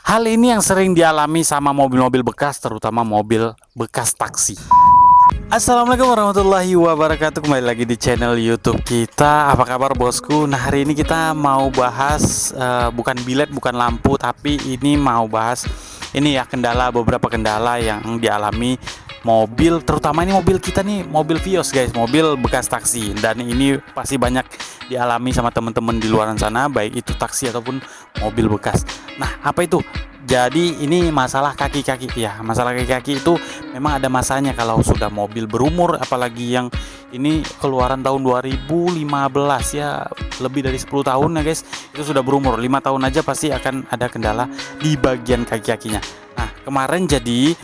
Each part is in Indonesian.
Hal ini yang sering dialami sama mobil-mobil bekas, terutama mobil bekas taksi. Assalamualaikum warahmatullahi wabarakatuh. Kembali lagi di channel YouTube kita. Apa kabar bosku? Nah, hari ini kita mau bahas bukan bilet, bukan lampu, tapi ini mau bahas ini ya, beberapa kendala yang dialami mobil, terutama ini mobil kita nih, mobil Vios guys, mobil bekas taksi. Dan ini pasti banyak dialami sama teman-teman di luar sana, baik itu taksi ataupun mobil bekas. Nah, apa itu? Jadi ini masalah kaki-kaki ya. Masalah kaki-kaki itu memang ada masanya kalau sudah mobil berumur, apalagi yang ini keluaran tahun 2015 ya, lebih dari 10 tahun ya guys. Itu sudah berumur 5 tahun aja pasti akan ada kendala di bagian kaki-kakinya. Nah, kemarin jadi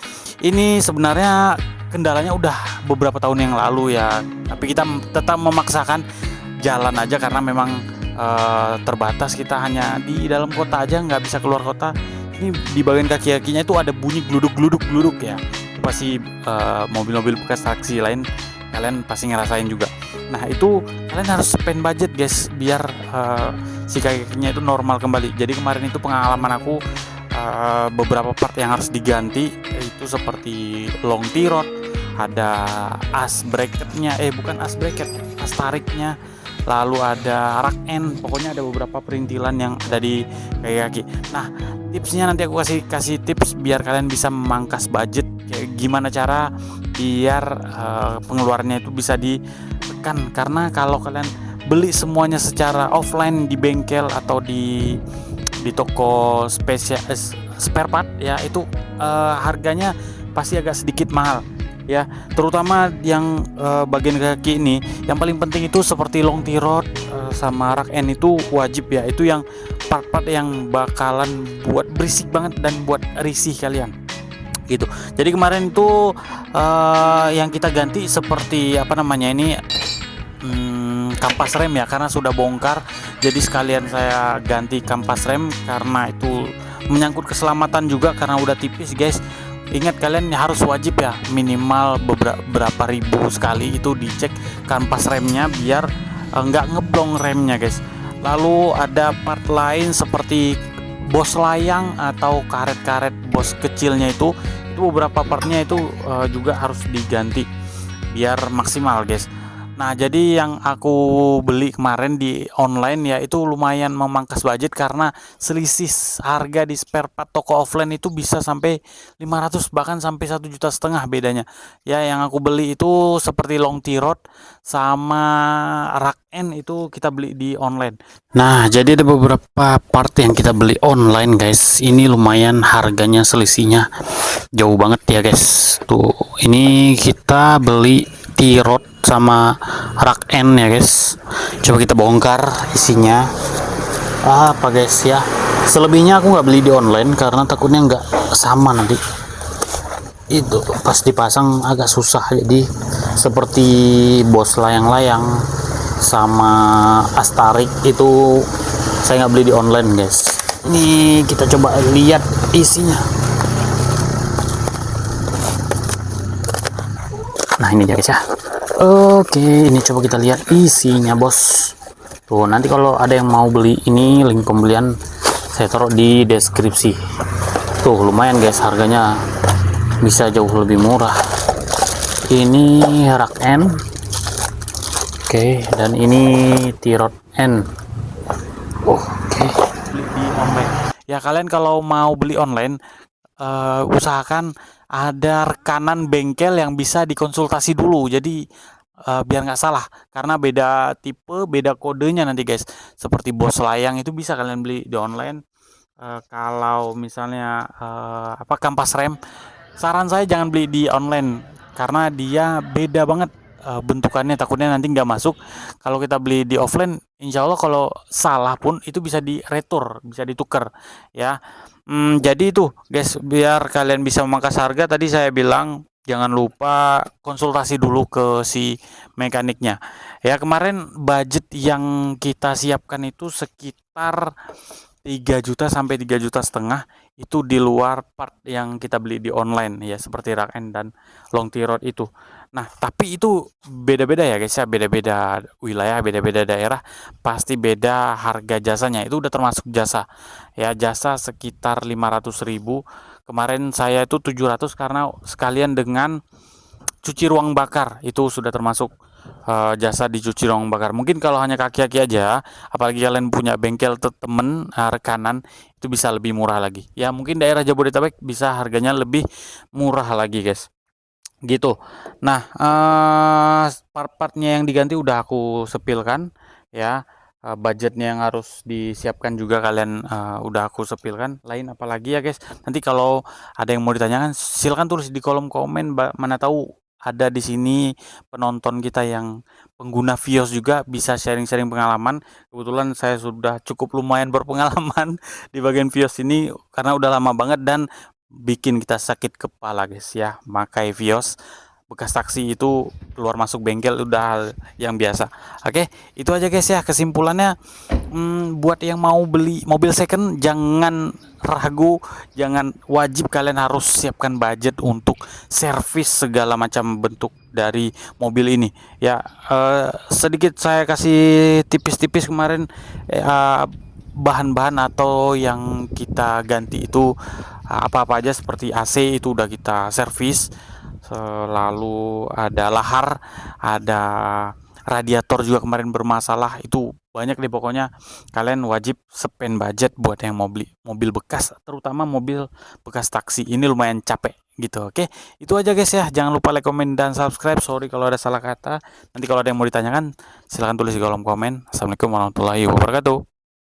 ini sebenarnya kendalanya udah beberapa tahun yang lalu ya, tapi kita tetap memaksakan jalan aja karena memang terbatas, kita hanya di dalam kota aja, nggak bisa keluar kota. Ini di bagian kaki-kakinya itu ada bunyi gluduk ya. Itu pasti mobil-mobil bekas taksi lain kalian pasti ngerasain juga. Nah, itu kalian harus spend budget guys biar si kaki-kakinya itu normal kembali. Jadi kemarin itu pengalaman aku, beberapa part yang harus diganti itu seperti long tirot, ada as bracketnya, bukan as bracket, as tariknya, lalu ada rak end, pokoknya ada beberapa perintilan yang ada di kaki-kaki. Nah, tipsnya nanti aku kasih tips biar kalian bisa memangkas budget, kayak gimana cara biar pengeluarannya itu bisa ditekan. Karena kalau kalian beli semuanya secara offline di bengkel atau di toko spare part ya, itu harganya pasti agak sedikit mahal ya, terutama yang bagian kaki ini. Yang paling penting itu seperti long tirot sama rak end itu wajib ya, itu yang part-part yang bakalan buat berisik banget dan buat risih kalian gitu. Jadi kemarin itu yang kita ganti seperti apa namanya ini, kampas rem ya, karena sudah bongkar. Jadi sekalian saya ganti kampas rem karena itu menyangkut keselamatan juga, karena udah tipis guys. Ingat, kalian harus wajib ya, minimal beberapa ribu sekali itu dicek kampas remnya biar nggak ngeblong remnya guys. Lalu ada part lain seperti bos layang atau karet-karet bos kecilnya itu beberapa partnya itu juga harus diganti biar maksimal guys. Nah, jadi yang aku beli kemarin di online ya, itu lumayan memangkas budget karena selisih harga di spare part toko offline itu bisa sampai 500, bahkan sampai 1,5 juta bedanya. Ya, yang aku beli itu seperti long tirot sama rak end itu kita beli di online. Nah, jadi ada beberapa part yang kita beli online guys. Ini lumayan harganya selisihnya jauh banget ya guys. Tuh, ini kita beli tirot sama rak end ya guys. Coba kita bongkar isinya apa guys ya. Selebihnya aku nggak beli di online karena takutnya nggak sama nanti, itu pas dipasang agak susah. Jadi seperti bos layang-layang sama astarik itu saya nggak beli di online guys. Ini kita coba lihat isinya. Nah, ini guys ya. Oke, ini coba kita lihat isinya bos. Tuh, nanti kalau ada yang mau beli ini, link pembelian saya taruh di deskripsi. Tuh, lumayan guys, harganya bisa jauh lebih murah. Ini rak end, oke, dan ini tirot end. Oke, beli di online ya. Kalian kalau mau beli online, usahakan ada rekanan bengkel yang bisa dikonsultasi dulu. Jadi biar nggak salah, karena beda tipe, beda kodenya nanti guys. Seperti bos layang itu bisa kalian beli di online. Kalau misalnya kampas rem, saran saya jangan beli di online karena dia beda banget bentukannya, takutnya nanti nggak masuk. Kalau kita beli di offline, insya Allah kalau salah pun itu bisa diretur, bisa ditukar ya. Jadi itu guys, biar kalian bisa memangkas harga, tadi saya bilang jangan lupa konsultasi dulu ke si mekaniknya ya. Kemarin budget yang kita siapkan itu sekitar 3 juta sampai 3,5 juta itu di luar part yang kita beli di online ya, seperti Rakn dan Long Tirot itu. Nah, tapi itu beda-beda ya guys ya, beda-beda wilayah, beda-beda daerah, pasti beda harga jasanya. Itu udah termasuk jasa. Ya, jasa sekitar 500.000. Kemarin saya itu 700 karena sekalian dengan cuci ruang bakar, itu sudah termasuk jasa dicuci ruang bakar. Mungkin kalau hanya kaki-kaki aja, apalagi kalian punya bengkel temen rekanan, itu bisa lebih murah lagi. Ya mungkin daerah Jabodetabek bisa harganya lebih murah lagi guys. Gitu. Nah, part-partnya yang diganti udah aku sepilkan ya. Budgetnya yang harus disiapkan juga kalian udah aku sepilkan. Lain apalagi ya guys. Nanti kalau ada yang mau ditanyakan silahkan tulis di kolom komen. Mana tahu ada di sini penonton kita yang pengguna Vios juga bisa sharing-sharing pengalaman. Kebetulan saya sudah cukup lumayan berpengalaman di bagian Vios ini karena udah lama banget dan bikin kita sakit kepala guys ya. Makai Vios bekas taksi itu keluar masuk bengkel udah hal yang biasa. Oke, itu aja guys ya kesimpulannya. Buat yang mau beli mobil second jangan ragu, jangan, wajib kalian harus siapkan budget untuk servis segala macam bentuk dari mobil ini ya. Sedikit saya kasih tipis-tipis kemarin, bahan-bahan atau yang kita ganti itu apa-apa aja, seperti AC itu udah kita servis, lalu ada lahar, ada radiator juga kemarin bermasalah, itu banyak deh pokoknya. Kalian wajib spend budget buat yang mau beli mobil bekas, terutama mobil bekas taksi ini lumayan capek gitu. Oke, itu aja guys ya, jangan lupa like, komen, dan subscribe. Sorry kalau ada salah kata. Nanti kalau ada yang mau ditanyakan silahkan tulis di kolom komen. Assalamualaikum warahmatullahi wabarakatuh.